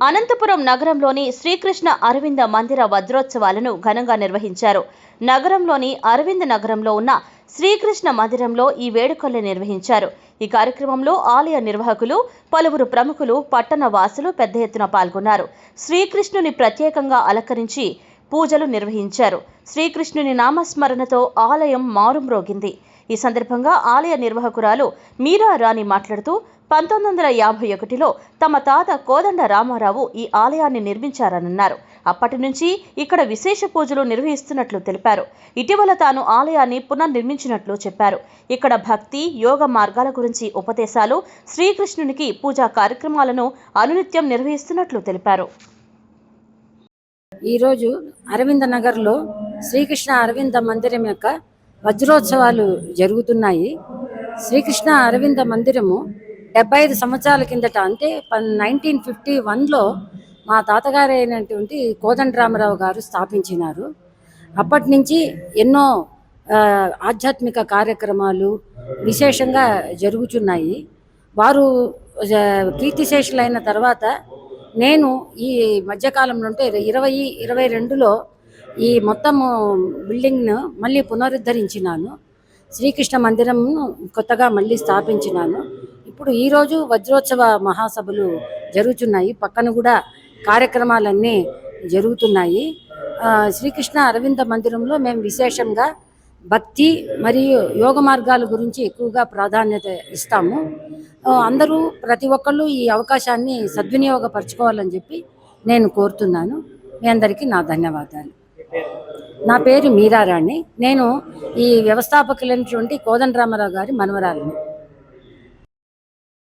అనంతపురం నగరంలోని శ్రీకృష్ణ అరవింద మందిర వజ్రోత్సవాలను ఘనంగా నిర్వహించారు. నగరంలోని అరవింద నగరంలో ఉన్న శ్రీకృష్ణ మందిరంలో ఈ వేడుకలు నిర్వహించారు. ఈ కార్యక్రమంలో ఆలయ నిర్వాహకులు, పలువురు ప్రముఖులు, పట్టణ వాసులు పెద్ద ఎత్తున పాల్గొన్నారు. శ్రీకృష్ణుని ప్రత్యేకంగా అలంకరించి పూజలు నిర్వహించారు. శ్రీకృష్ణుని నామస్మరణతో ఆలయం మారుమ్రోగింది. ఈ సందర్భంగా ఆలయ నిర్వాహకురాలు మీరా రాణి మాట్లాడుతూ 1951లో తమ తాత కోదండ రామారావు ఈ ఆలయాన్ని నిర్మించారన్నారు. అప్పటి నుంచి ఇక్కడ విశేష పూజలు నిర్వహిస్తున్నట్లు తెలిపారు. ఇటీవల తాను ఆలయాన్ని పునర్నిర్మించినట్లు చెప్పారు. ఇక్కడ భక్తి, యోగ మార్గాల గురించి ఉపదేశాలు, శ్రీకృష్ణునికి పూజా కార్యక్రమాలను అనునిత్యం నిర్వహిస్తున్నట్లు తెలిపారు. ఈరోజు అరవింద నగర్లో శ్రీకృష్ణ అరవింద మందిరం యొక్క వజ్రోత్సవాలు జరుగుతున్నాయి. శ్రీకృష్ణ అరవింద మందిరము 75 సంవత్సరాల కిందట, అంటే 1951లో మా తాతగారు అయినటువంటి కోదండరామరావు గారు స్థాపించినారు. అప్పటి నుంచి ఎన్నో ఆధ్యాత్మిక కార్యక్రమాలు విశేషంగా జరుగుతున్నాయి. వారు కీర్తిశేషులైన తర్వాత నేను ఈ మధ్యకాలంలో అంటే 2022లో ఈ మొత్తము బిల్డింగ్ను మళ్ళీ పునరుద్ధరించినాను. శ్రీకృష్ణ మందిరం కొత్తగా మళ్ళీ స్థాపించినాను. ఇప్పుడు ఈరోజు వజ్రోత్సవ మహాసభలు జరుగుతున్నాయి. పక్కన కూడా కార్యక్రమాలన్నీ జరుగుతున్నాయి. శ్రీకృష్ణ అరవింద మందిరంలో మేము విశేషంగా భక్తి మరియు యోగ మార్గాల గురించి ఎక్కువగా ప్రాధాన్యత ఇస్తాము. అందరూ ప్రతి ఒక్కళ్ళు ఈ అవకాశాన్ని సద్వినియోగపరచుకోవాలని చెప్పి నేను కోరుతున్నాను. మీ అందరికీ నా ధన్యవాదాలు. నా పేరు మీరా రాణి. నేను ఈ వ్యవస్థాపకులైనటువంటి కోదండరామారావు గారి మనవరాలిని.